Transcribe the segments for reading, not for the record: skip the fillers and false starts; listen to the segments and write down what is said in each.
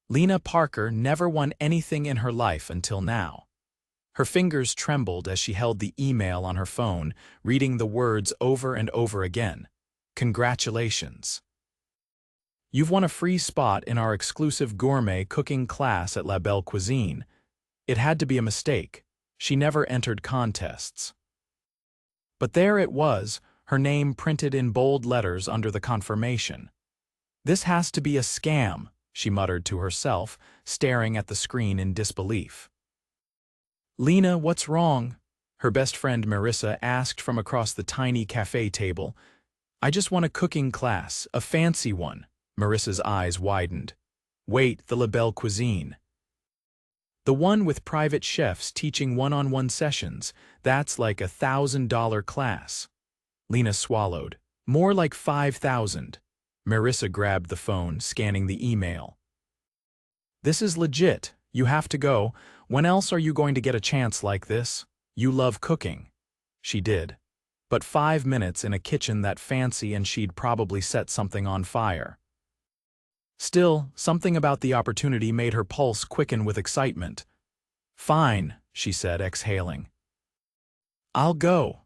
Lena Parker never won anything in her life until now. Her fingers trembled as she held the email on her phone, reading the words over and over again. Congratulations. You've won a free spot in our exclusive gourmet cooking class at La Belle Cuisine. It had to be a mistake. She never entered contests. But there it was, her name printed in bold letters under the confirmation. This has to be a scam, she muttered to herself, staring at the screen in disbelief. Lena, what's wrong? Her best friend Marissa asked from across the tiny cafe table. I just won a cooking class, a fancy one. Marissa's eyes widened. Wait, the La Belle Cuisine. The one with private chefs teaching one-on-one sessions, that's like $1,000 class. Lena swallowed. More like 5,000. Marissa grabbed the phone, scanning the email. This is legit. You have to go. When else are you going to get a chance like this? You love cooking. She did. But 5 minutes in a kitchen that fancy and she'd probably set something on fire. Still, something about the opportunity made her pulse quicken with excitement. Fine, she said, exhaling. I'll go.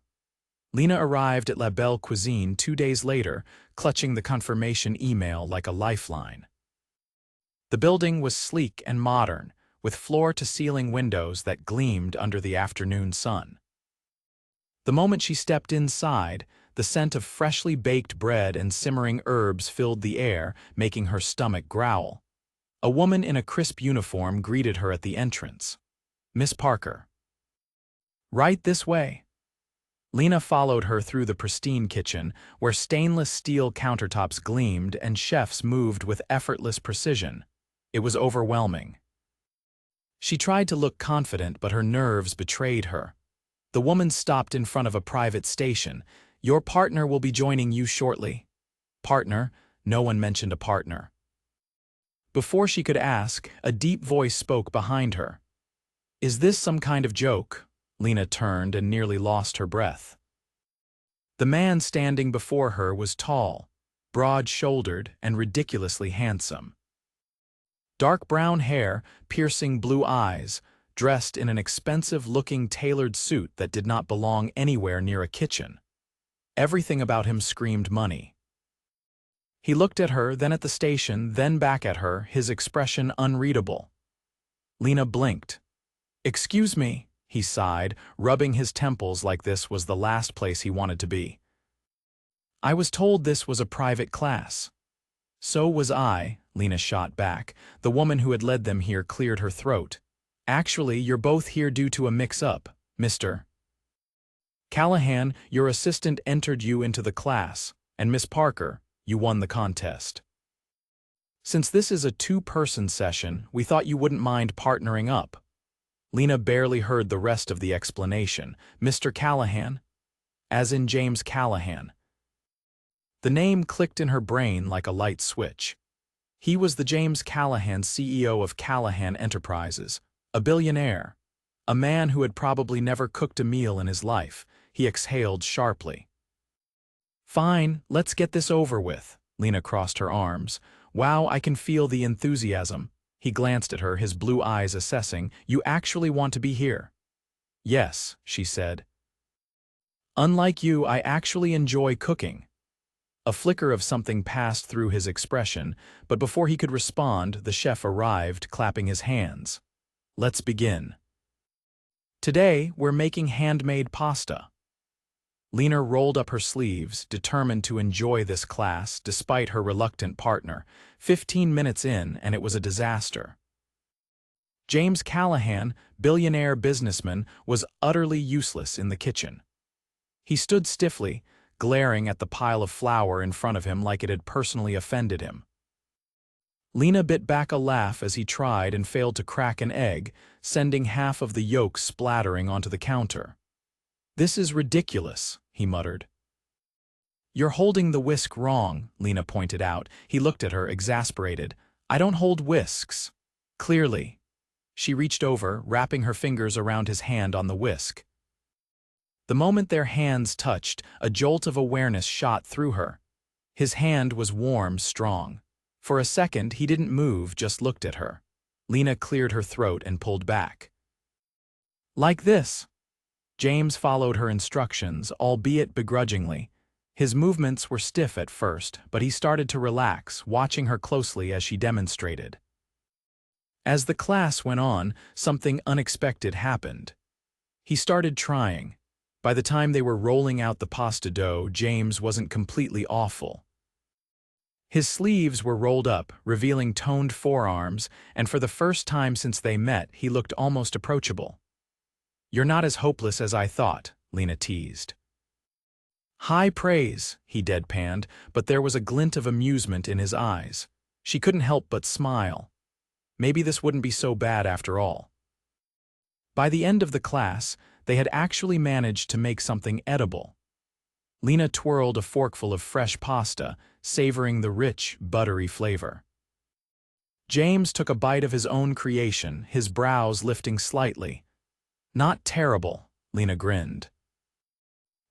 Lena arrived at La Belle Cuisine 2 days later, clutching the confirmation email like a lifeline. The building was sleek and modern, with floor-to-ceiling windows that gleamed under the afternoon sun. The moment she stepped inside, the scent of freshly baked bread and simmering herbs filled the air, making her stomach growl. A woman in a crisp uniform greeted her at the entrance. Miss Parker. Right this way. Lena followed her through the pristine kitchen, where stainless steel countertops gleamed and chefs moved with effortless precision. It was overwhelming. She tried to look confident, but her nerves betrayed her. The woman stopped in front of a private station. Your partner will be joining you shortly. Partner? No one mentioned a partner. Before she could ask, a deep voice spoke behind her. Is this some kind of joke? Lena turned and nearly lost her breath. The man standing before her was tall, broad-shouldered, and ridiculously handsome. Dark brown hair, piercing blue eyes, dressed in an expensive-looking tailored suit that did not belong anywhere near a kitchen. Everything about him screamed money. He looked at her, then at the station, then back at her, his expression unreadable. Lena blinked. Excuse me, he sighed, rubbing his temples like this was the last place he wanted to be. I was told this was a private class. So was I, Lena shot back. The woman who had led them here cleared her throat. Actually, you're both here due to a mix-up, Mr. Callahan, your assistant entered you into the class, and Miss Parker, you won the contest. Since this is a two-person session, we thought you wouldn't mind partnering up. Lena barely heard the rest of the explanation. Mr. Callahan? As in James Callahan. The name clicked in her brain like a light switch. He was the James Callahan, CEO of Callahan Enterprises, a billionaire, a man who had probably never cooked a meal in his life. He exhaled sharply. Fine, let's get this over with. Lena crossed her arms. Wow, I can feel the enthusiasm. He glanced at her, his blue eyes assessing. You actually want to be here? Yes, she said. Unlike you, I actually enjoy cooking. A flicker of something passed through his expression, but before he could respond, the chef arrived, clapping his hands. Let's begin. Today, we're making handmade pasta. Lena rolled up her sleeves, determined to enjoy this class despite her reluctant partner. 15 minutes in, and it was a disaster. James Callahan, billionaire businessman, was utterly useless in the kitchen. He stood stiffly, glaring at the pile of flour in front of him like it had personally offended him. Lena bit back a laugh as he tried and failed to crack an egg, sending half of the yolk splattering onto the counter. This is ridiculous, he muttered. You're holding the whisk wrong, Lena pointed out. He looked at her, exasperated. I don't hold whisks. Clearly. She reached over, wrapping her fingers around his hand on the whisk. The moment their hands touched, a jolt of awareness shot through her. His hand was warm, strong. For a second, he didn't move, just looked at her. Lena cleared her throat and pulled back. Like this. James followed her instructions, albeit begrudgingly. His movements were stiff at first, but he started to relax, watching her closely as she demonstrated. As the class went on, something unexpected happened. He started trying. By the time they were rolling out the pasta dough, James wasn't completely awful. His sleeves were rolled up, revealing toned forearms, and for the first time since they met, he looked almost approachable. "You're not as hopeless as I thought," Lena teased. "High praise," he deadpanned, but there was a glint of amusement in his eyes. She couldn't help but smile. Maybe this wouldn't be so bad after all. By the end of the class, they had actually managed to make something edible. Lena twirled a forkful of fresh pasta, savoring the rich, buttery flavor. James took a bite of his own creation, his brows lifting slightly. "Not terrible," Lena grinned.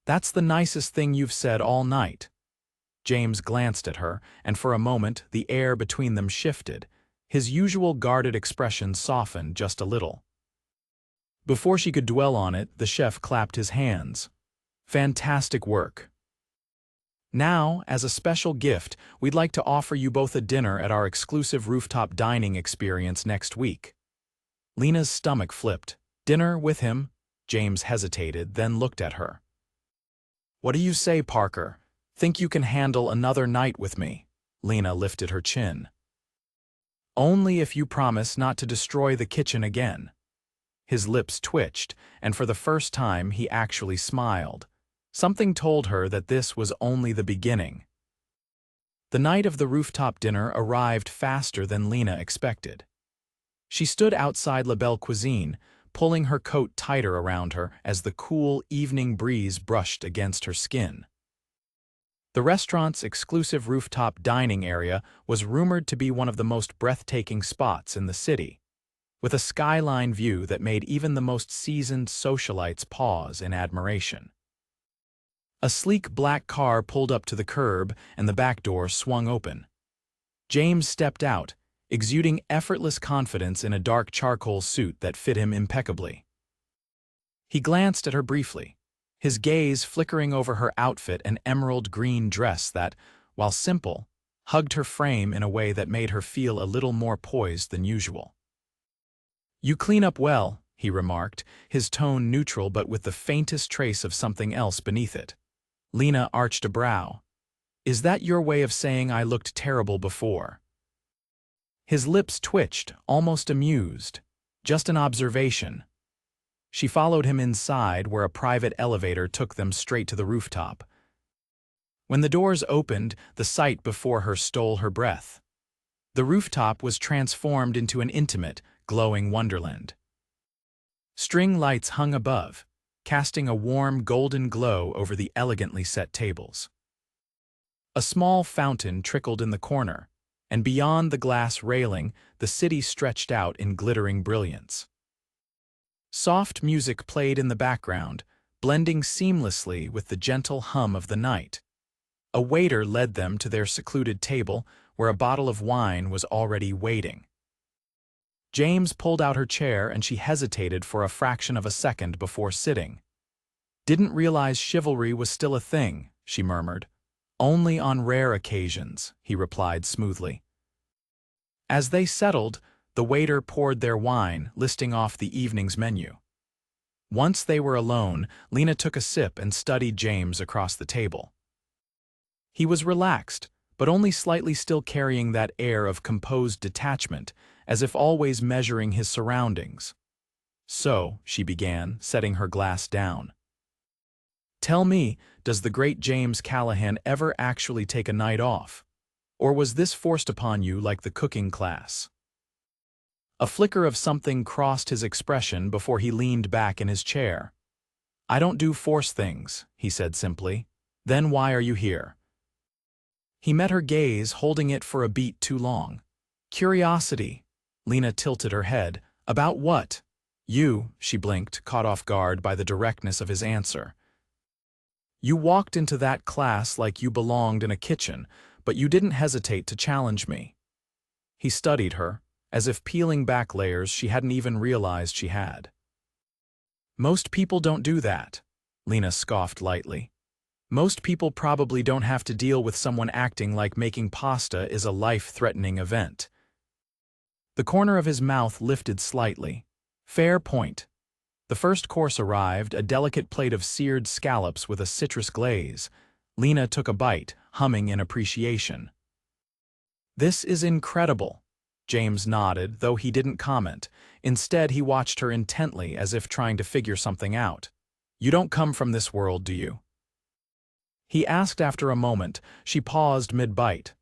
"That's the nicest thing you've said all night." James glanced at her, and for a moment the air between them shifted. His usual guarded expression softened just a little. Before she could dwell on it, the chef clapped his hands. "Fantastic work. Now, as a special gift, we'd like to offer you both a dinner at our exclusive rooftop dining experience next week." Lena's stomach flipped. "Dinner with him?" James hesitated, then looked at her. "What do you say, Parker? Think you can handle another night with me?" Lena lifted her chin. "Only if you promise not to destroy the kitchen again." His lips twitched, and for the first time he actually smiled. Something told her that this was only the beginning. The night of the rooftop dinner arrived faster than Lena expected. She stood outside La Belle Cuisine, pulling her coat tighter around her as the cool evening breeze brushed against her skin. The restaurant's exclusive rooftop dining area was rumored to be one of the most breathtaking spots in the city, with a skyline view that made even the most seasoned socialites pause in admiration. A sleek black car pulled up to the curb, and the back door swung open. James stepped out, exuding effortless confidence in a dark charcoal suit that fit him impeccably. He glanced at her briefly, his gaze flickering over her outfit and emerald green dress that, while simple, hugged her frame in a way that made her feel a little more poised than usual. "You clean up well," he remarked, his tone neutral but with the faintest trace of something else beneath it. Lena arched a brow. "Is that your way of saying I looked terrible before?" His lips twitched, almost amused. "Just an observation." She followed him inside, where a private elevator took them straight to the rooftop. When the doors opened, the sight before her stole her breath. The rooftop was transformed into an intimate, glowing wonderland. String lights hung above, casting a warm golden glow over the elegantly set tables. A small fountain trickled in the corner, and beyond the glass railing, the city stretched out in glittering brilliance. Soft music played in the background, blending seamlessly with the gentle hum of the night. A waiter led them to their secluded table, where a bottle of wine was already waiting. James pulled out her chair, and she hesitated for a fraction of a second before sitting. "Didn't realize chivalry was still a thing," she murmured. "Only on rare occasions," he replied smoothly. As they settled, the waiter poured their wine, listing off the evening's menu. Once they were alone, Lena took a sip and studied James across the table. He was relaxed, but only slightly, still carrying that air of composed detachment, as if always measuring his surroundings. "So," she began, setting her glass down. "Tell me, does the great James Callahan ever actually take a night off? Or was this forced upon you like the cooking class?" A flicker of something crossed his expression before he leaned back in his chair. "I don't do force things," he said simply. "Then why are you here?" He met her gaze, holding it for a beat too long. "Curiosity." Lena tilted her head. "About what?" "You," she blinked, caught off guard by the directness of his answer. "You walked into that class like you belonged in a kitchen, but you didn't hesitate to challenge me." He studied her, as if peeling back layers she hadn't even realized she had. "Most people don't do that," Lena scoffed lightly. "Most people probably don't have to deal with someone acting like making pasta is a life-threatening event." The corner of his mouth lifted slightly. Fair point. The first course arrived, a delicate plate of seared scallops with a citrus glaze. Lena took a bite, humming in appreciation. "This is incredible." James nodded, though he didn't comment. Instead, he watched her intently, as if trying to figure something out. "You don't come from this world, do you?" he asked after a moment. She paused mid-bite.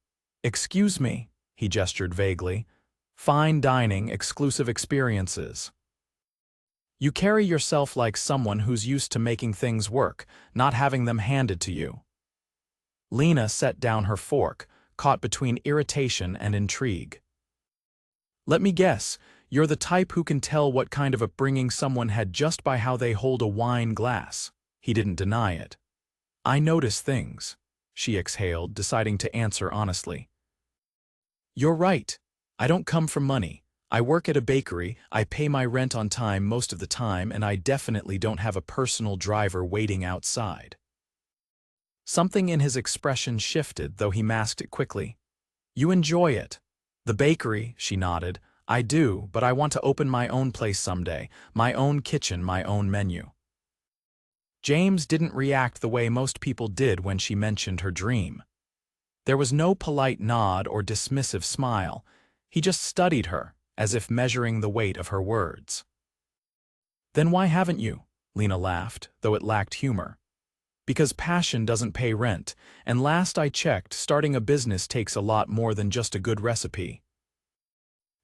"Excuse me," he gestured vaguely. "Fine dining, exclusive experiences." "You carry yourself like someone who's used to making things work, not having them handed to you." Lena set down her fork, caught between irritation and intrigue. "Let me guess, you're the type who can tell what kind of upbringing someone had just by how they hold a wine glass." He didn't deny it. "I notice things," she exhaled, deciding to answer honestly. "You're right. I don't come from money. I work at a bakery, I pay my rent on time most of the time, and I definitely don't have a personal driver waiting outside." Something in his expression shifted, though he masked it quickly. "You enjoy it." "The bakery," she nodded. "I do, but I want to open my own place someday, my own kitchen, my own menu." James didn't react the way most people did when she mentioned her dream. There was no polite nod or dismissive smile. He just studied her, as if measuring the weight of her words. "Then why haven't you?" Lena laughed, though it lacked humor. "Because passion doesn't pay rent, and last I checked, starting a business takes a lot more than just a good recipe."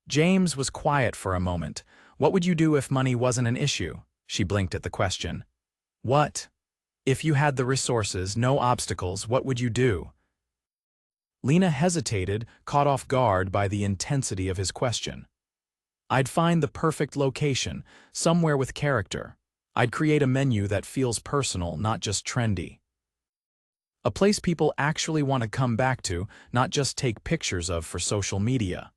James was quiet for a moment. "What would you do if money wasn't an issue?" She blinked at the question. "What? If you had the resources, no obstacles, what would you do?" Lena hesitated, caught off guard by the intensity of his question. "I'd find the perfect location, somewhere with character. I'd create a menu that feels personal, not just trendy. A place people actually want to come back to, not just take pictures of for social media."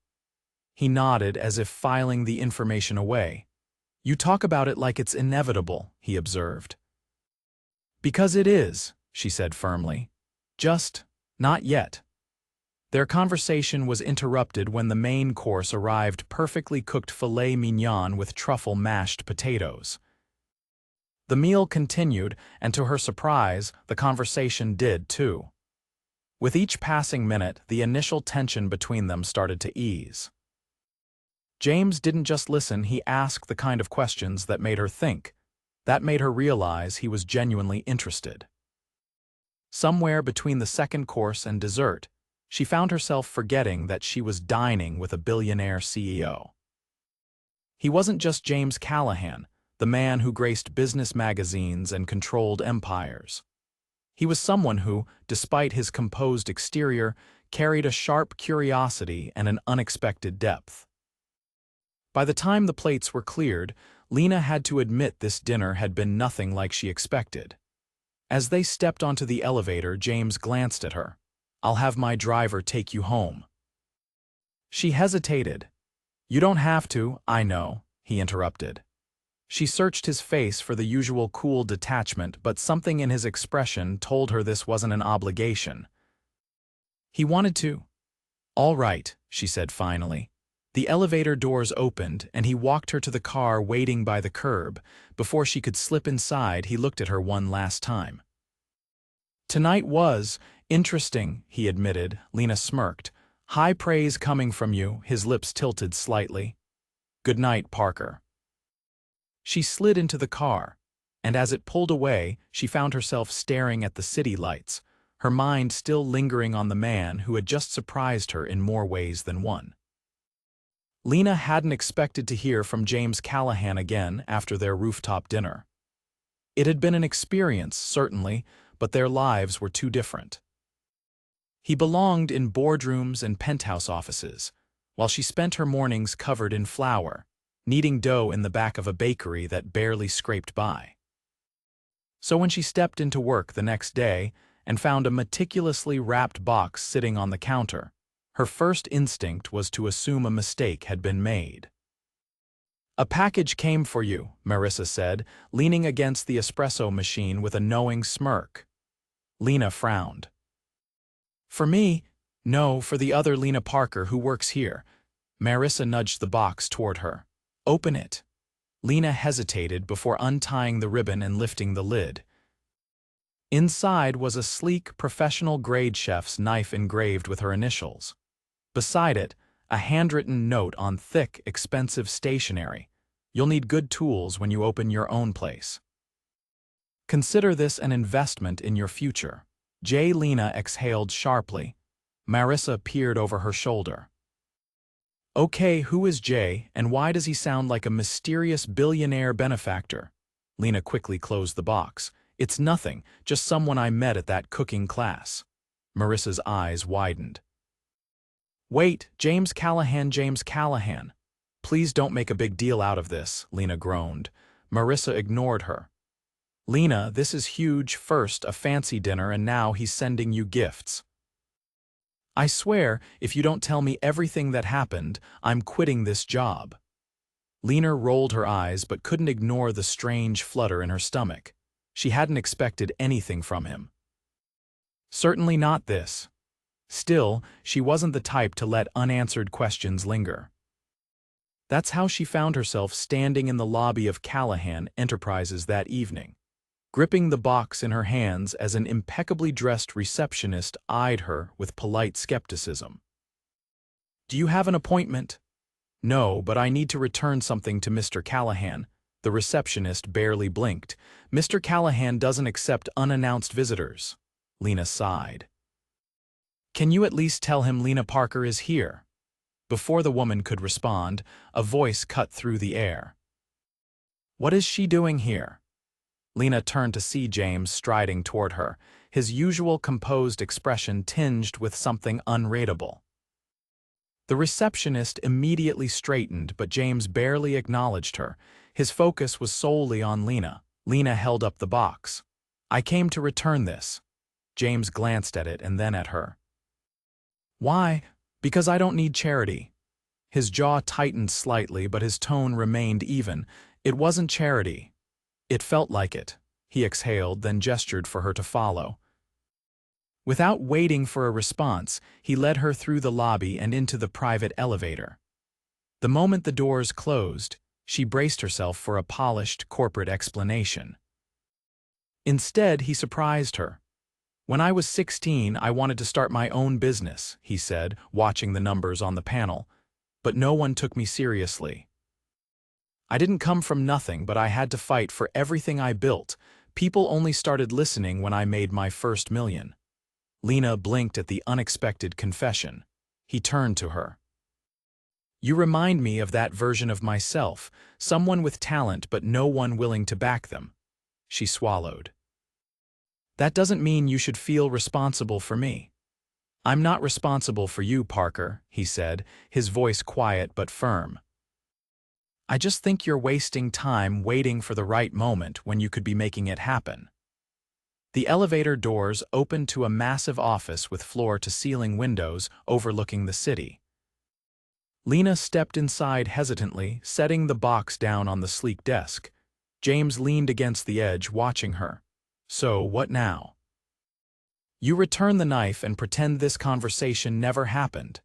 He nodded, as if filing the information away. "You talk about it like it's inevitable," he observed. "Because it is," she said firmly. "Just not yet." Their conversation was interrupted when the main course arrived, perfectly cooked filet mignon with truffle mashed potatoes. The meal continued, and to her surprise, the conversation did too. With each passing minute, the initial tension between them started to ease. James didn't just listen, he asked the kind of questions that made her think. That made her realize he was genuinely interested. Somewhere between the second course and dessert, she found herself forgetting that she was dining with a billionaire CEO. He wasn't just James Callahan, the man who graced business magazines and controlled empires. He was someone who, despite his composed exterior, carried a sharp curiosity and an unexpected depth. By the time the plates were cleared, Lena had to admit this dinner had been nothing like she expected. As they stepped onto the elevator, James glanced at her. "I'll have my driver take you home." She hesitated. "You don't have to, I know," he interrupted. She searched his face for the usual cool detachment, but something in his expression told her this wasn't an obligation. "He wanted to." "All right," she said finally. The elevator doors opened, and he walked her to the car waiting by the curb. Before she could slip inside, he looked at her one last time. "Tonight was interesting," he admitted. Lena smirked. "High praise coming from you," his lips tilted slightly. "Good night, Parker." She slid into the car, and as it pulled away, she found herself staring at the city lights, her mind still lingering on the man who had just surprised her in more ways than one. Lena hadn't expected to hear from James Callahan again after their rooftop dinner. It had been an experience, certainly, but their lives were too different. He belonged in boardrooms and penthouse offices, while she spent her mornings covered in flour, kneading dough in the back of a bakery that barely scraped by. So when she stepped into work the next day and found a meticulously wrapped box sitting on the counter, Her first instinct was to assume a mistake had been made. "A package came for you," Marissa said, leaning against the espresso machine with a knowing smirk. Lena frowned. "For me? No, for the other Lena Parker who works here." Marissa nudged the box toward her. "Open it." Lena hesitated before untying the ribbon and lifting the lid. Inside was a sleek, professional-grade chef's knife engraved with her initials. Beside it, a handwritten note on thick, expensive stationery. "You'll need good tools when you open your own place. Consider this an investment in your future." Lena exhaled sharply. Marissa peered over her shoulder. "Okay, who is Jay, and why does he sound like a mysterious billionaire benefactor?" Lena quickly closed the box. "It's nothing, just someone I met at that cooking class." Marissa's eyes widened. "Wait, James Callahan, James Callahan. Please don't make a big deal out of this," Lena groaned. Marissa ignored her. "Lena, this is huge. First, a fancy dinner, and now he's sending you gifts. I swear, if you don't tell me everything that happened, I'm quitting this job." Lena rolled her eyes but couldn't ignore the strange flutter in her stomach. She hadn't expected anything from him. Certainly not this. Still, she wasn't the type to let unanswered questions linger. That's how she found herself standing in the lobby of Callahan Enterprises that evening, gripping the box in her hands as an impeccably dressed receptionist eyed her with polite skepticism. "Do you have an appointment?" "No, but I need to return something to Mr. Callahan." The receptionist barely blinked. "Mr. Callahan doesn't accept unannounced visitors." Lena sighed. "Can you at least tell him Lena Parker is here?" Before the woman could respond, a voice cut through the air. "What is she doing here?" Lena turned to see James striding toward her, his usual composed expression tinged with something unreadable. The receptionist immediately straightened, but James barely acknowledged her. His focus was solely on Lena. Lena held up the box. "I came to return this." James glanced at it and then at her. "Why?" "Because I don't need charity." His jaw tightened slightly, but his tone remained even. "It wasn't charity. It felt like it." He exhaled, then gestured for her to follow. Without waiting for a response, he led her through the lobby and into the private elevator. The moment the doors closed, she braced herself for a polished corporate explanation. Instead, he surprised her. "When I was 16, I wanted to start my own business," he said, watching the numbers on the panel. "But no one took me seriously. I didn't come from nothing, but I had to fight for everything I built. People only started listening when I made my first million." Lena blinked at the unexpected confession. He turned to her. "You remind me of that version of myself, someone with talent but no one willing to back them." She swallowed. "That doesn't mean you should feel responsible for me." "I'm not responsible for you, Parker," he said, his voice quiet but firm. "I just think you're wasting time waiting for the right moment when you could be making it happen." The elevator doors opened to a massive office with floor-to-ceiling windows overlooking the city. Lena stepped inside hesitantly, setting the box down on the sleek desk. James leaned against the edge, watching her. "So, what now?" "You return the knife and pretend this conversation never happened."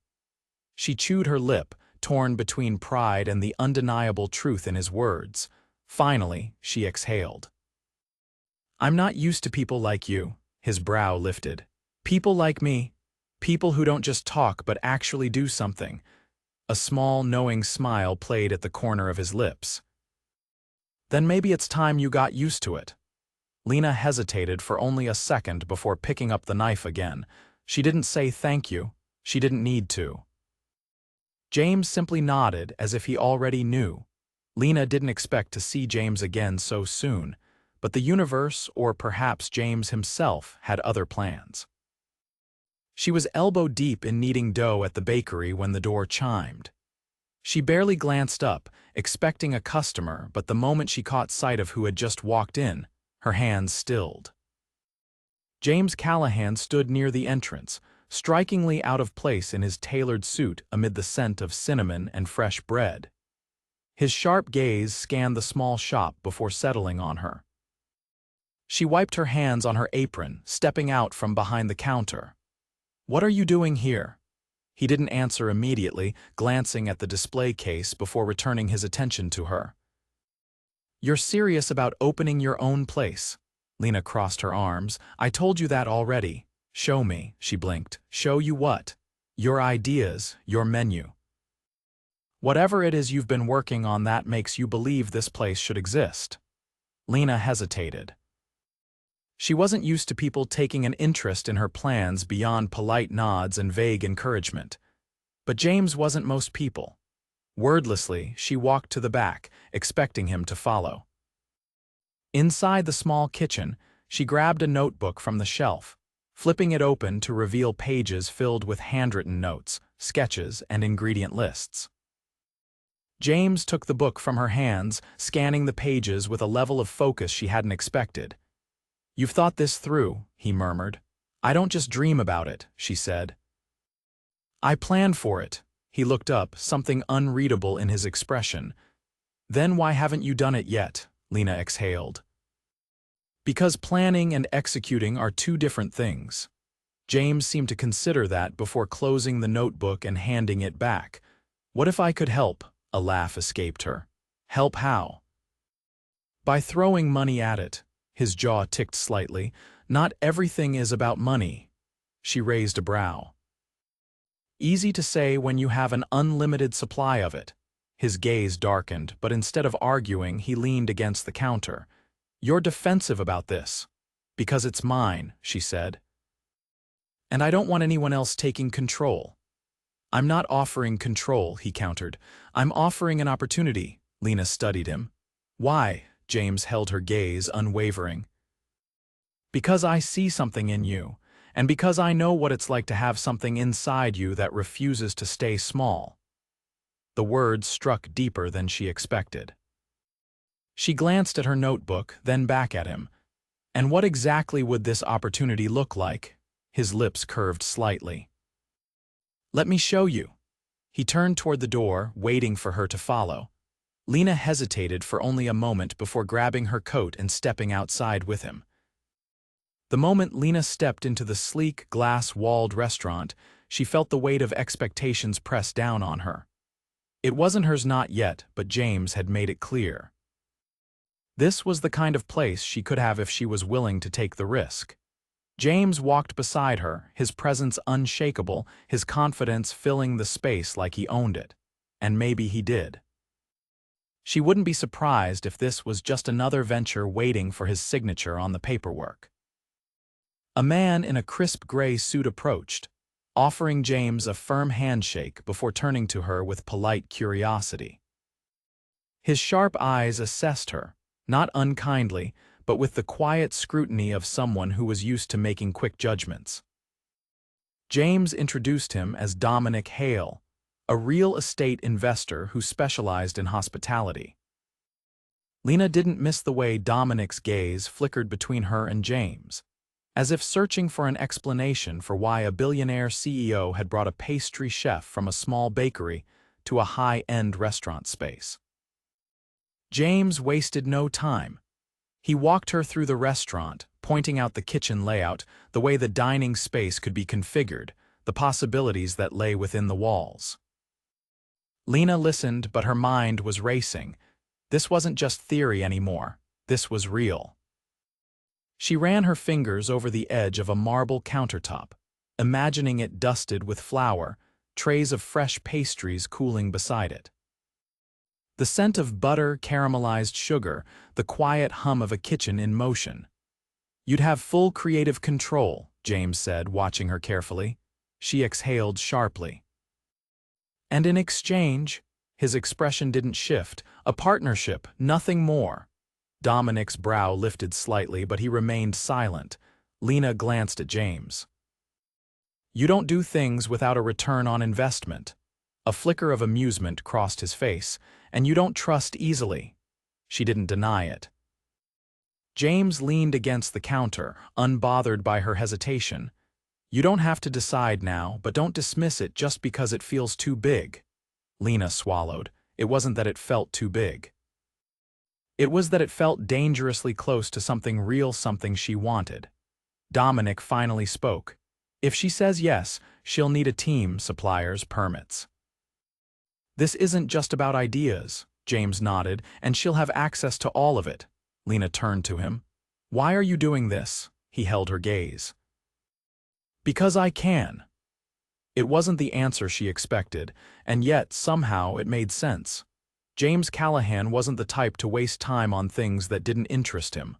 She chewed her lip, torn between pride and the undeniable truth in his words. Finally, she exhaled. "I'm not used to people like you." His brow lifted. "People like me. People who don't just talk but actually do something." A small, knowing smile played at the corner of his lips. "Then maybe it's time you got used to it." Lena hesitated for only a second before picking up the knife again. She didn't say thank you. She didn't need to. James simply nodded as if he already knew. Lena didn't expect to see James again so soon, but the universe, or perhaps James himself, had other plans. She was elbow-deep in kneading dough at the bakery when the door chimed. She barely glanced up, expecting a customer, but the moment she caught sight of who had just walked in, her hands stilled. James Callahan stood near the entrance, strikingly out of place in his tailored suit amid the scent of cinnamon and fresh bread. His sharp gaze scanned the small shop before settling on her. She wiped her hands on her apron, stepping out from behind the counter. "What are you doing here?" He didn't answer immediately, glancing at the display case before returning his attention to her. "You're serious about opening your own place?" Lena crossed her arms. "I told you that already." "Show me," she blinked. "Show you what?" "Your ideas, your menu. Whatever it is you've been working on that makes you believe this place should exist." Lena hesitated. She wasn't used to people taking an interest in her plans beyond polite nods and vague encouragement. But James wasn't most people. Wordlessly, she walked to the back, expecting him to follow. Inside the small kitchen, she grabbed a notebook from the shelf, flipping it open to reveal pages filled with handwritten notes, sketches, and ingredient lists. James took the book from her hands, scanning the pages with a level of focus she hadn't expected. "You've thought this through," he murmured. "I don't just dream about it," she said. "I planned for it." He looked up, something unreadable in his expression. "Then why haven't you done it yet?" Lena exhaled. "Because planning and executing are two different things." James seemed to consider that before closing the notebook and handing it back. "What if I could help?" A laugh escaped her. "Help how?" "By throwing money at it." His jaw ticked slightly. "Not everything is about money." She raised a brow. "Easy to say when you have an unlimited supply of it." His gaze darkened, but instead of arguing, he leaned against the counter. "You're defensive about this." "Because it's mine," she said. "And I don't want anyone else taking control." "I'm not offering control," he countered. "I'm offering an opportunity." Lena studied him. "Why?" James held her gaze, unwavering. "Because I see something in you, and because I know what it's like to have something inside you that refuses to stay small." The words struck deeper than she expected. She glanced at her notebook, then back at him. "And what exactly would this opportunity look like?" His lips curved slightly. "Let me show you." He turned toward the door, waiting for her to follow. Lena hesitated for only a moment before grabbing her coat and stepping outside with him. The moment Lena stepped into the sleek, glass-walled restaurant, she felt the weight of expectations press down on her. It wasn't hers not yet, but James had made it clear. This was the kind of place she could have if she was willing to take the risk. James walked beside her, his presence unshakable, his confidence filling the space like he owned it. And maybe he did. She wouldn't be surprised if this was just another venture waiting for his signature on the paperwork. A man in a crisp gray suit approached, offering James a firm handshake before turning to her with polite curiosity. His sharp eyes assessed her, not unkindly, but with the quiet scrutiny of someone who was used to making quick judgments. James introduced him as Dominic Hale, a real estate investor who specialized in hospitality. Lena didn't miss the way Dominic's gaze flickered between her and James, as if searching for an explanation for why a billionaire CEO had brought a pastry chef from a small bakery to a high-end restaurant space. James wasted no time. He walked her through the restaurant, pointing out the kitchen layout, the way the dining space could be configured, the possibilities that lay within the walls. Lena listened, but her mind was racing. This wasn't just theory anymore. This was real. She ran her fingers over the edge of a marble countertop, imagining it dusted with flour, trays of fresh pastries cooling beside it. The scent of butter, caramelized sugar, the quiet hum of a kitchen in motion. "You'd have full creative control," James said, watching her carefully. She exhaled sharply. "And in exchange," his expression didn't shift, "a partnership, nothing more." Dominic's brow lifted slightly, but he remained silent. Lena glanced at James. "You don't do things without a return on investment." A flicker of amusement crossed his face. "And you don't trust easily." She didn't deny it. James leaned against the counter, unbothered by her hesitation. You don't have to decide now, but don't dismiss it just because it feels too big. Lena swallowed. It wasn't that it felt too big. It was that it felt dangerously close to something real, something she wanted. Dominic finally spoke. If she says yes, she'll need a team, suppliers, permits. This isn't just about ideas, James nodded, and she'll have access to all of it. Lena turned to him. Why are you doing this? He held her gaze. Because I can. It wasn't the answer she expected, and yet, somehow, it made sense. James Callahan wasn't the type to waste time on things that didn't interest him.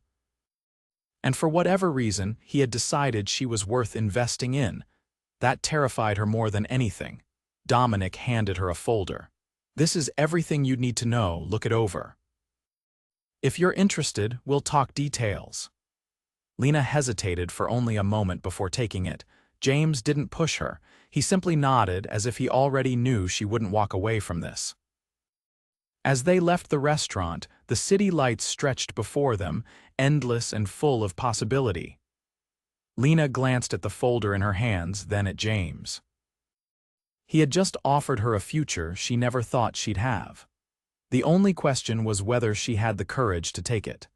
And for whatever reason, he had decided she was worth investing in. That terrified her more than anything. Dominic handed her a folder. This is everything you'd need to know, look it over. If you're interested, we'll talk details. Lena hesitated for only a moment before taking it. James didn't push her. He simply nodded as if he already knew she wouldn't walk away from this. As they left the restaurant, the city lights stretched before them, endless and full of possibility. Lena glanced at the folder in her hands, then at James. He had just offered her a future she never thought she'd have. The only question was whether she had the courage to take it.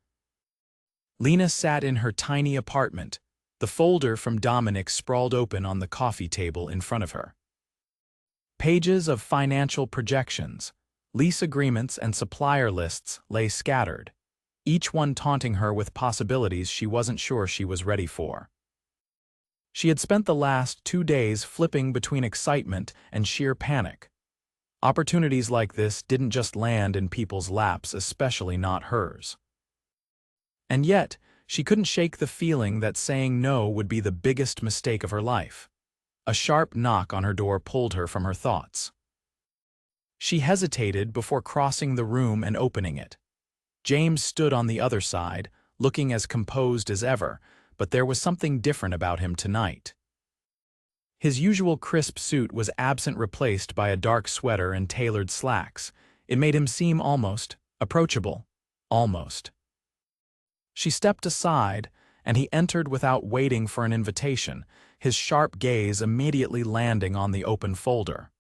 Lena sat in her tiny apartment, the folder from Dominic sprawled open on the coffee table in front of her. Pages of financial projections, lease agreements, and supplier lists lay scattered, each one taunting her with possibilities she wasn't sure she was ready for. She had spent the last 2 days flipping between excitement and sheer panic. Opportunities like this didn't just land in people's laps, especially not hers. And yet, she couldn't shake the feeling that saying no would be the biggest mistake of her life. A sharp knock on her door pulled her from her thoughts. She hesitated before crossing the room and opening it. James stood on the other side, looking as composed as ever, but there was something different about him tonight. His usual crisp suit was absent, replaced by a dark sweater and tailored slacks. It made him seem almost approachable. Almost. She stepped aside, and he entered without waiting for an invitation, his sharp gaze immediately landing on the open folder.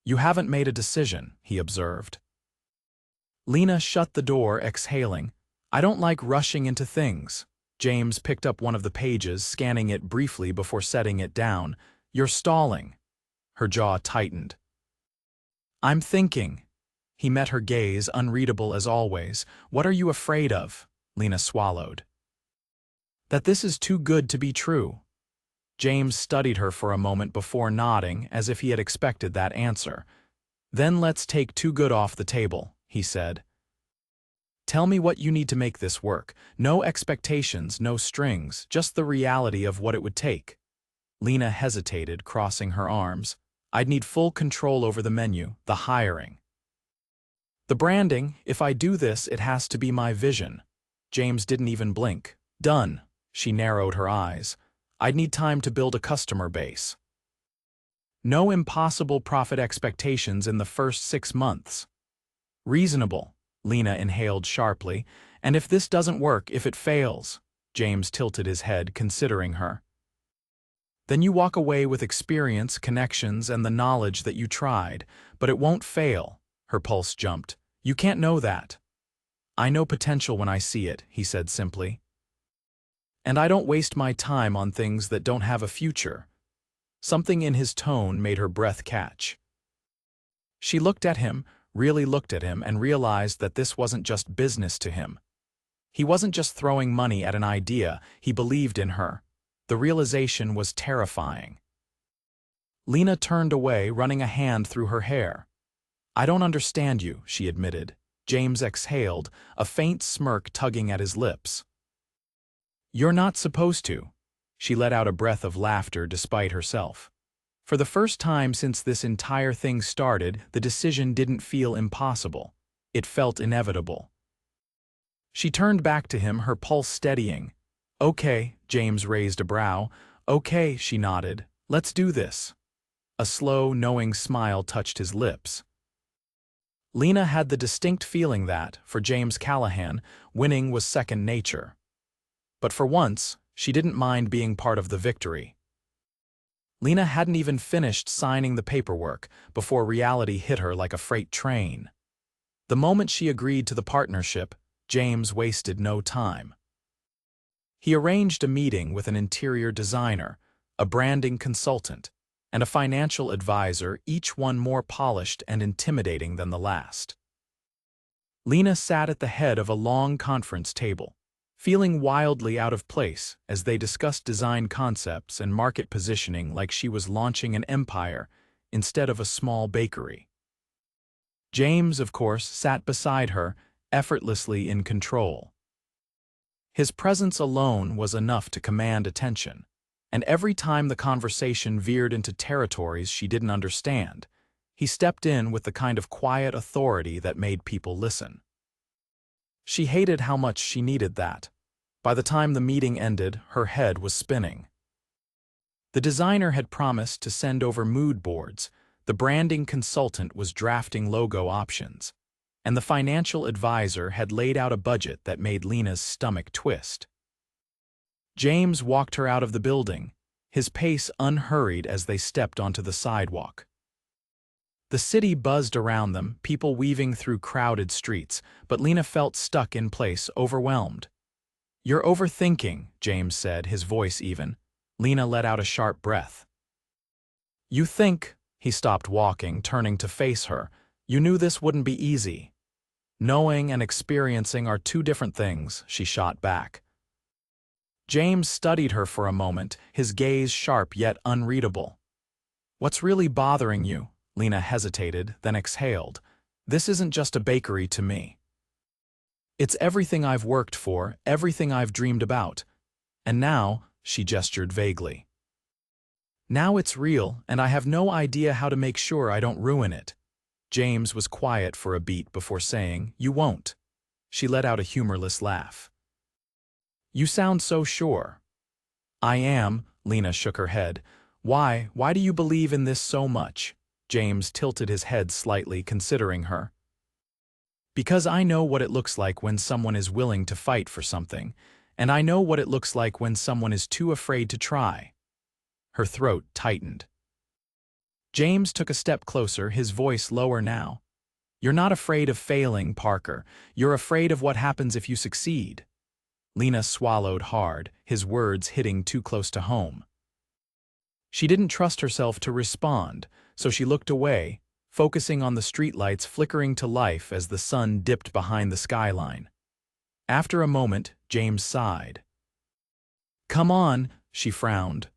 You haven't made a decision, he observed. Lena shut the door, exhaling. I don't like rushing into things. James picked up one of the pages, scanning it briefly before setting it down. You're stalling. Her jaw tightened. I'm thinking. He met her gaze, unreadable as always. What are you afraid of? Lena swallowed. That this is too good to be true. James studied her for a moment before nodding, as if he had expected that answer. Then let's take too good off the table, he said. Tell me what you need to make this work. No expectations, no strings, just the reality of what it would take. Lena hesitated, crossing her arms. I'd need full control over the menu, the hiring. The branding, if I do this, it has to be my vision. James didn't even blink. Done. She narrowed her eyes. I'd need time to build a customer base. No impossible profit expectations in the first 6 months. Reasonable. Lena inhaled sharply. And if this doesn't work, if it fails? James tilted his head, considering her. Then you walk away with experience, connections, and the knowledge that you tried, but it won't fail. Her pulse jumped. You can't know that. I know potential when I see it, he said simply. And I don't waste my time on things that don't have a future. Something in his tone made her breath catch. She looked at him, really looked at him, and realized that this wasn't just business to him. He wasn't just throwing money at an idea, he believed in her. The realization was terrifying. Lena turned away, running a hand through her hair. I don't understand you, she admitted. James exhaled, a faint smirk tugging at his lips. You're not supposed to. She let out a breath of laughter despite herself. For the first time since this entire thing started, the decision didn't feel impossible. It felt inevitable. She turned back to him, her pulse steadying. Okay, James raised a brow. Okay, she nodded. Let's do this. A slow, knowing smile touched his lips. Lena had the distinct feeling that, for James Callahan, winning was second nature. But for once, she didn't mind being part of the victory. Lena hadn't even finished signing the paperwork before reality hit her like a freight train. The moment she agreed to the partnership, James wasted no time. He arranged a meeting with an interior designer, a branding consultant, and a financial advisor, each one more polished and intimidating than the last. Lena sat at the head of a long conference table, feeling wildly out of place as they discussed design concepts and market positioning like she was launching an empire instead of a small bakery. James, of course, sat beside her, effortlessly in control. His presence alone was enough to command attention, and every time the conversation veered into territories she didn't understand, he stepped in with the kind of quiet authority that made people listen. She hated how much she needed that. By the time the meeting ended, her head was spinning. The designer had promised to send over mood boards, the branding consultant was drafting logo options, and the financial advisor had laid out a budget that made Lena's stomach twist. James walked her out of the building, his pace unhurried as they stepped onto the sidewalk. The city buzzed around them, people weaving through crowded streets, but Lena felt stuck in place, overwhelmed. "You're overthinking," James said, his voice even. Lena let out a sharp breath. "You think," he stopped walking, turning to face her, "you knew this wouldn't be easy." "Knowing and experiencing are two different things," she shot back. James studied her for a moment, his gaze sharp yet unreadable. "What's really bothering you?" Lena hesitated, then exhaled. "This isn't just a bakery to me. It's everything I've worked for, everything I've dreamed about. And now," she gestured vaguely. "Now it's real, and I have no idea how to make sure I don't ruin it." James was quiet for a beat before saying, "You won't." She let out a humorless laugh. "You sound so sure." "I am," Lena shook her head. Why do you believe in this so much?" James tilted his head slightly, considering her. "Because I know what it looks like when someone is willing to fight for something, and I know what it looks like when someone is too afraid to try." Her throat tightened. James took a step closer, his voice lower now. "You're not afraid of failing, Parker. You're afraid of what happens if you succeed." Lena swallowed hard, his words hitting too close to home. She didn't trust herself to respond, so she looked away, focusing on the streetlights flickering to life as the sun dipped behind the skyline. After a moment, James sighed. "Come on," she frowned.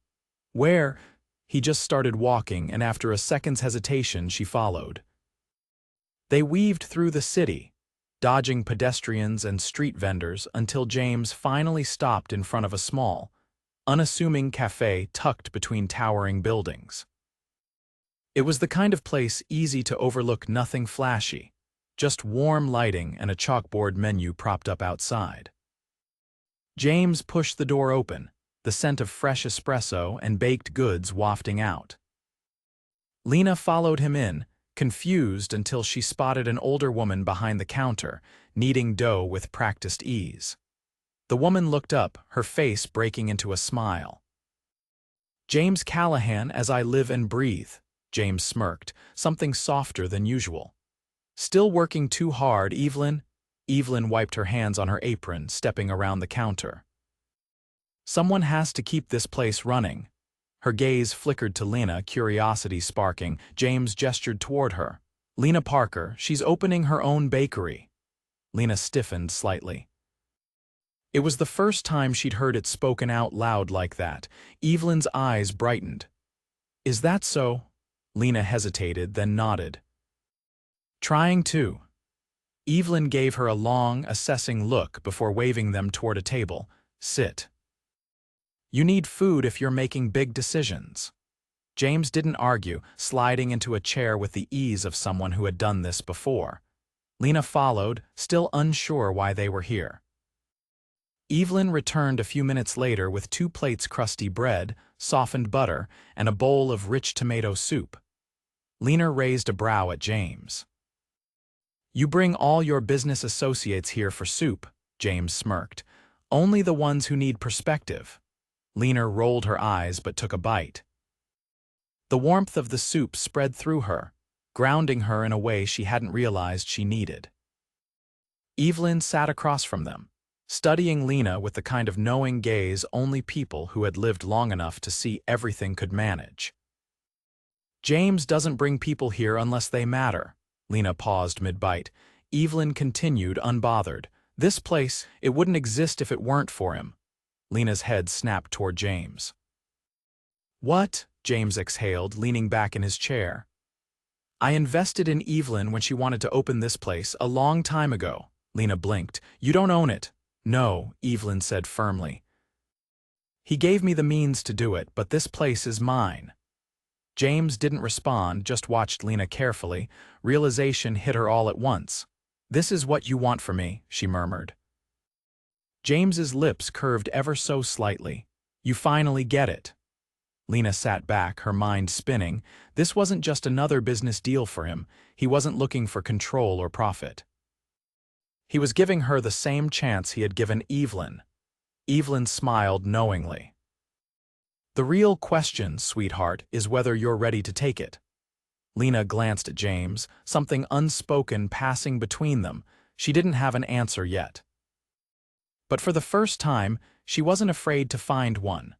"Where?" He just started walking, and after a second's hesitation, she followed. They weaved through the city, dodging pedestrians and street vendors until James finally stopped in front of a small, unassuming cafe tucked between towering buildings. It was the kind of place easy to overlook, nothing flashy, just warm lighting and a chalkboard menu propped up outside. James pushed the door open, the scent of fresh espresso and baked goods wafting out. Lena followed him in, confused until she spotted an older woman behind the counter, kneading dough with practiced ease. The woman looked up, her face breaking into a smile. "James Callahan, as I live and breathe," James smirked, something softer than usual. "Still working too hard, Evelyn?" Evelyn wiped her hands on her apron, stepping around the counter. "Someone has to keep this place running." Her gaze flickered to Lena, curiosity sparking. James gestured toward her. "Lena Parker, she's opening her own bakery." Lena stiffened slightly. It was the first time she'd heard it spoken out loud like that. Evelyn's eyes brightened. "Is that so?" Lena hesitated, then nodded. "Trying to." Evelyn gave her a long, assessing look before waving them toward a table. "Sit. You need food if you're making big decisions." James didn't argue, sliding into a chair with the ease of someone who had done this before. Lena followed, still unsure why they were here. Evelyn returned a few minutes later with 2 plates crusty bread, softened butter, and a bowl of rich tomato soup. Lena raised a brow at James. "You bring all your business associates here for soup," James smirked. "Only the ones who need perspective." Lena rolled her eyes but took a bite. The warmth of the soup spread through her, grounding her in a way she hadn't realized she needed. Evelyn sat across from them, studying Lena with the kind of knowing gaze only people who had lived long enough to see everything could manage. James doesn't bring people here unless they matter. Lena paused mid-bite. Evelyn continued, unbothered. This place, it wouldn't exist if it weren't for him. Lena's head snapped toward James. What? James exhaled, leaning back in his chair. I invested in Evelyn when she wanted to open this place a long time ago. Lena blinked. You don't own it. No, Evelyn said firmly. He gave me the means to do it, but this place is mine. James didn't respond, just watched Lena carefully. Realization hit her all at once. This is what you want from me, she murmured. James's lips curved ever so slightly. You finally get it. Lena sat back, her mind spinning. This wasn't just another business deal for him. He wasn't looking for control or profit. He was giving her the same chance he had given Evelyn. Evelyn smiled knowingly. The real question, sweetheart, is whether you're ready to take it. Lena glanced at James, something unspoken passing between them. She didn't have an answer yet. But for the first time, she wasn't afraid to find one.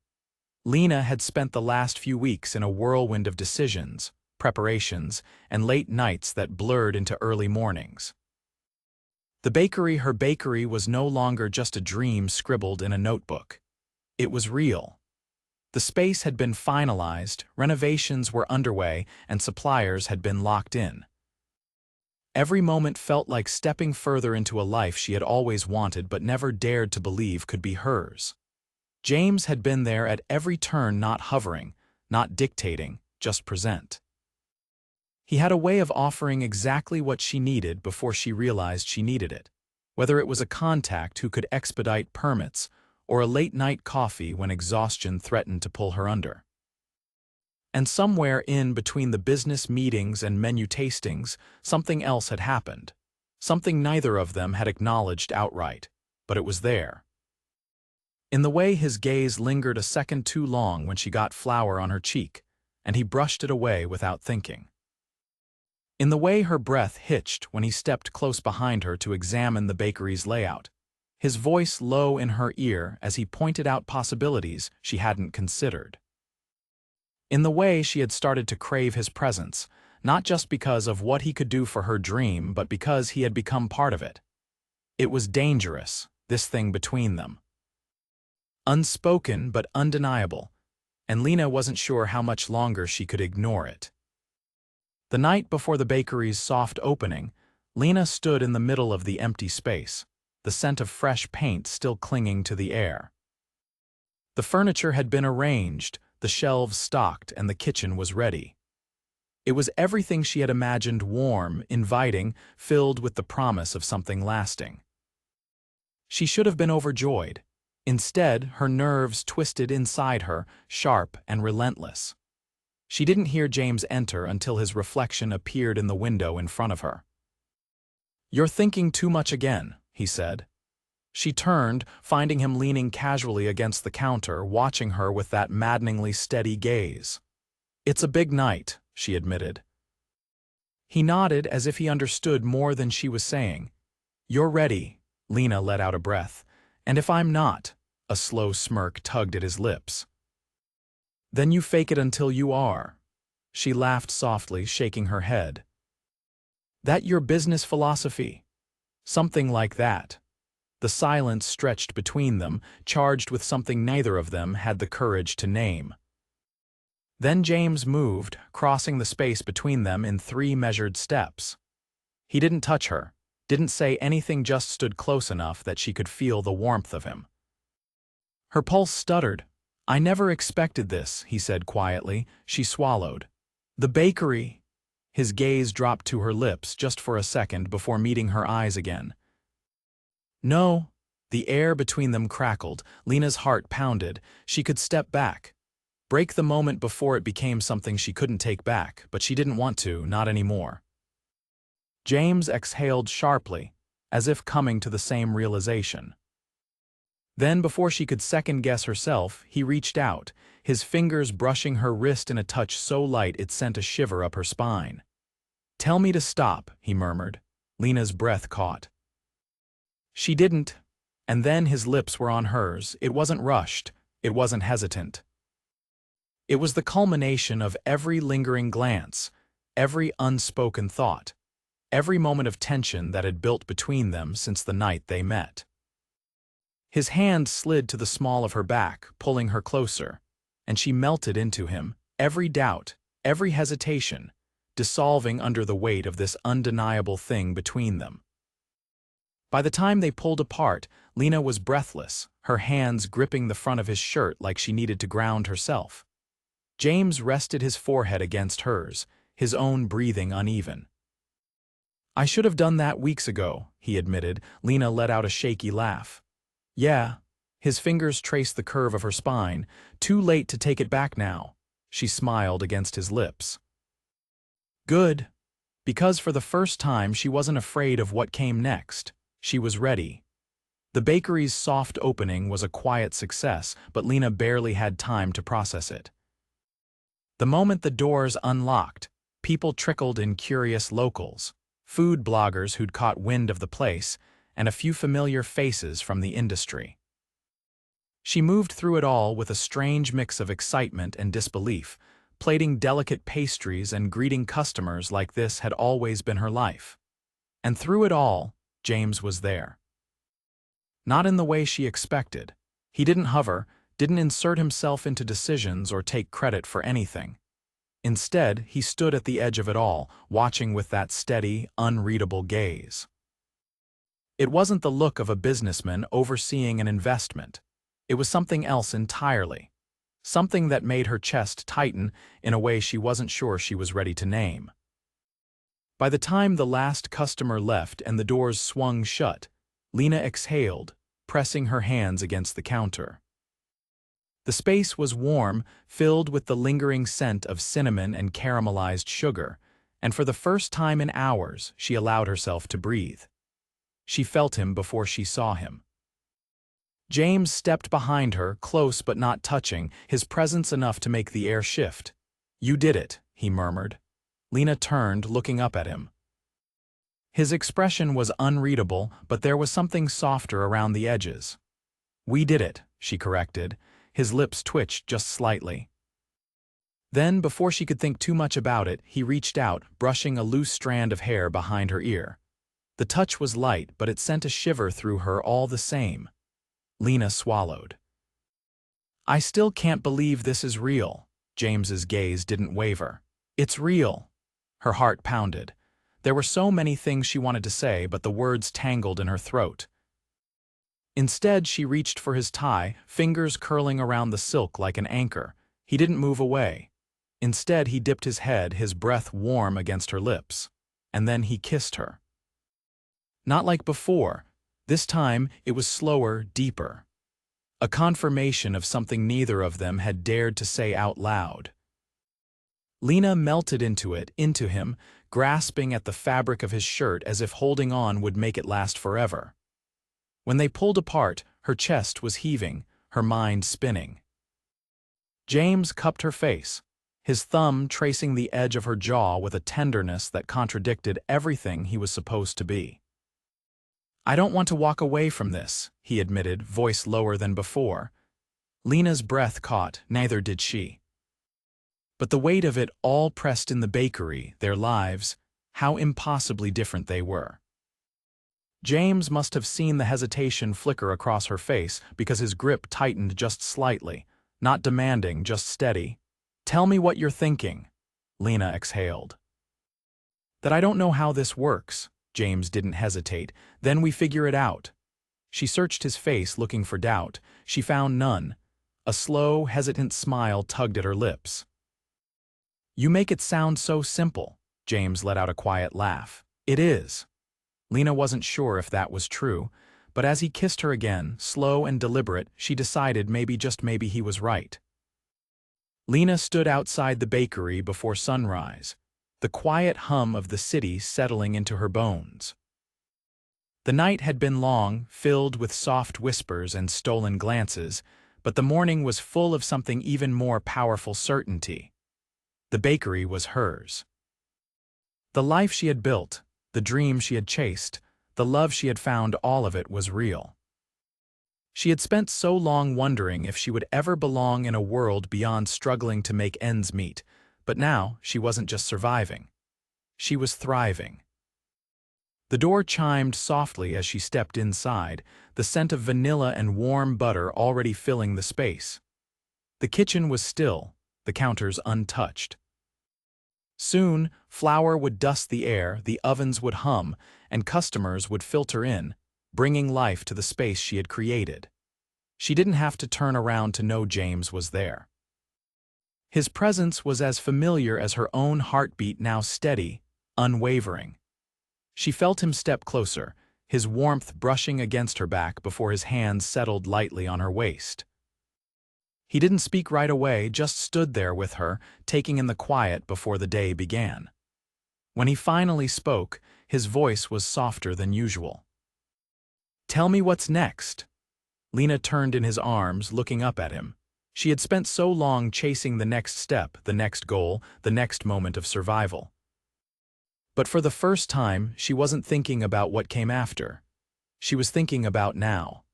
Lena had spent the last few weeks in a whirlwind of decisions, preparations, and late nights that blurred into early mornings. Her bakery was no longer just a dream scribbled in a notebook. It was real. The space had been finalized, renovations were underway, and suppliers had been locked in. Every moment felt like stepping further into a life she had always wanted but never dared to believe could be hers. James had been there at every turn, not hovering, not dictating, just present. He had a way of offering exactly what she needed before she realized she needed it, whether it was a contact who could expedite permits or a late-night coffee when exhaustion threatened to pull her under. And somewhere in between the business meetings and menu tastings, something else had happened. Something neither of them had acknowledged outright, but it was there. In the way his gaze lingered a second too long when she got flour on her cheek, and he brushed it away without thinking. In the way her breath hitched when he stepped close behind her to examine the bakery's layout, his voice low in her ear as he pointed out possibilities she hadn't considered. In the way she had started to crave his presence, not just because of what he could do for her dream, but because he had become part of it. It was dangerous, this thing between them. Unspoken but undeniable, and Lena wasn't sure how much longer she could ignore it. The night before the bakery's soft opening, Lena stood in the middle of the empty space, the scent of fresh paint still clinging to the air. The furniture had been arranged, the shelves stocked, and the kitchen was ready. It was everything she had imagined: warm, inviting, filled with the promise of something lasting. She should have been overjoyed. Instead, her nerves twisted inside her, sharp and relentless. She didn't hear James enter until his reflection appeared in the window in front of her. "You're thinking too much again," he said. She turned, finding him leaning casually against the counter, watching her with that maddeningly steady gaze. "It's a big night," she admitted. He nodded as if he understood more than she was saying. "You're ready," Lena let out a breath. "And if I'm not," a slow smirk tugged at his lips. "Then you fake it until you are." She laughed softly, shaking her head. "That your business philosophy?" "Something like that." The silence stretched between them, charged with something neither of them had the courage to name. Then James moved, crossing the space between them in 3 measured steps. He didn't touch her, didn't say anything, just stood close enough that she could feel the warmth of him. Her pulse stuttered. "I never expected this," he said quietly. She swallowed. "The bakery." His gaze dropped to her lips just for a second before meeting her eyes again. "No." The air between them crackled. Lena's heart pounded. She could step back, break the moment before it became something she couldn't take back, but she didn't want to, not anymore. James exhaled sharply, as if coming to the same realization. Then, before she could second-guess herself, he reached out, his fingers brushing her wrist in a touch so light it sent a shiver up her spine. "Tell me to stop," he murmured. Lena's breath caught. She didn't, and then his lips were on hers. It wasn't rushed, it wasn't hesitant. It was the culmination of every lingering glance, every unspoken thought, every moment of tension that had built between them since the night they met. His hand slid to the small of her back, pulling her closer, and she melted into him, every doubt, every hesitation, dissolving under the weight of this undeniable thing between them. By the time they pulled apart, Lena was breathless, her hands gripping the front of his shirt like she needed to ground herself. James rested his forehead against hers, his own breathing uneven. "I should have done that weeks ago," he admitted. Lena let out a shaky laugh. "Yeah." His fingers traced the curve of her spine. "Too late to take it back now." She smiled against his lips. "Good." Because for the first time she wasn't afraid of what came next. She was ready. The bakery's soft opening was a quiet success, but Lena barely had time to process it. The moment the doors unlocked, people trickled in, curious locals, food bloggers who'd caught wind of the place, and a few familiar faces from the industry. She moved through it all with a strange mix of excitement and disbelief. Plating delicate pastries and greeting customers like this had always been her life. And through it all, James was there. Not in the way she expected. He didn't hover, didn't insert himself into decisions or take credit for anything. Instead, he stood at the edge of it all, watching with that steady, unreadable gaze. It wasn't the look of a businessman overseeing an investment. It was something else entirely. Something that made her chest tighten in a way she wasn't sure she was ready to name. By the time the last customer left and the doors swung shut, Lena exhaled, pressing her hands against the counter. The space was warm, filled with the lingering scent of cinnamon and caramelized sugar, and for the first time in hours, she allowed herself to breathe. She felt him before she saw him. James stepped behind her, close but not touching, his presence enough to make the air shift. "You did it," he murmured. Lena turned, looking up at him. His expression was unreadable, but there was something softer around the edges. "We did it," she corrected. His lips twitched just slightly. Then, before she could think too much about it, he reached out, brushing a loose strand of hair behind her ear. The touch was light, but it sent a shiver through her all the same. Lena swallowed. "I still can't believe this is real." James's gaze didn't waver. "It's real." Her heart pounded. There were so many things she wanted to say, but the words tangled in her throat. Instead, she reached for his tie, fingers curling around the silk like an anchor. He didn't move away. Instead, he dipped his head, his breath warm against her lips. And then he kissed her. Not like before. This time, it was slower, deeper. A confirmation of something neither of them had dared to say out loud. Lena melted into him, grasping at the fabric of his shirt as if holding on would make it last forever. When they pulled apart, her chest was heaving, her mind spinning. James cupped her face, his thumb tracing the edge of her jaw with a tenderness that contradicted everything he was supposed to be. "I don't want to walk away from this," he admitted, voice lower than before. Lena's breath caught, neither did she. But the weight of it all pressed in the bakery, their lives, how impossibly different they were. James must have seen the hesitation flicker across her face because his grip tightened just slightly, not demanding, just steady. "Tell me what you're thinking," Lena exhaled. "That I don't know how this works." James didn't hesitate. "Then we figure it out." She searched his face looking for doubt. She found none. A slow, hesitant smile tugged at her lips. "You make it sound so simple." James let out a quiet laugh. "It is." Lena wasn't sure if that was true, but as he kissed her again, slow and deliberate, she decided maybe, just maybe, he was right. Lena stood outside the bakery before sunrise, the quiet hum of the city settling into her bones. The night had been long, filled with soft whispers and stolen glances, but the morning was full of something even more powerful: certainty. The bakery was hers. The life she had built, the dream she had chased, the love she had found, all of it was real. She had spent so long wondering if she would ever belong in a world beyond struggling to make ends meet, but now she wasn't just surviving. She was thriving. The door chimed softly as she stepped inside, the scent of vanilla and warm butter already filling the space. The kitchen was still, the counters untouched. Soon, flour would dust the air, the ovens would hum, and customers would filter in, bringing life to the space she had created. She didn't have to turn around to know James was there. His presence was as familiar as her own heartbeat, now steady, unwavering. She felt him step closer, his warmth brushing against her back before his hands settled lightly on her waist. He didn't speak right away, just stood there with her, taking in the quiet before the day began. When he finally spoke, his voice was softer than usual. "Tell me what's next." Lena turned in his arms, looking up at him. She had spent so long chasing the next step, the next goal, the next moment of survival. But for the first time, she wasn't thinking about what came after. She was thinking about now.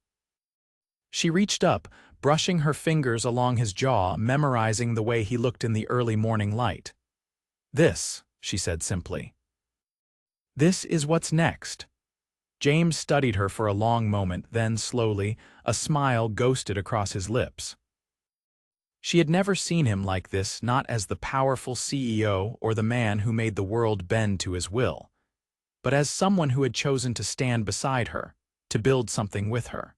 She reached up, brushing her fingers along his jaw, memorizing the way he looked in the early morning light. "This," she said simply. "This is what's next." James studied her for a long moment, then slowly, a smile ghosted across his lips. She had never seen him like this, not as the powerful CEO or the man who made the world bend to his will, but as someone who had chosen to stand beside her, to build something with her.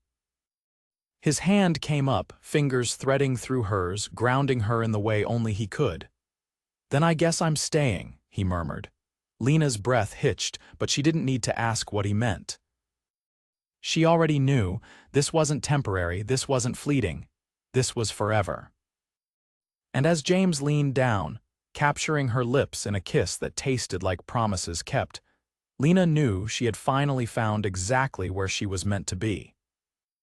His hand came up, fingers threading through hers, grounding her in the way only he could. "Then I guess I'm staying," he murmured. Lena's breath hitched, but she didn't need to ask what he meant. She already knew. This wasn't temporary, this wasn't fleeting, this was forever. And as James leaned down, capturing her lips in a kiss that tasted like promises kept, Lena knew she had finally found exactly where she was meant to be.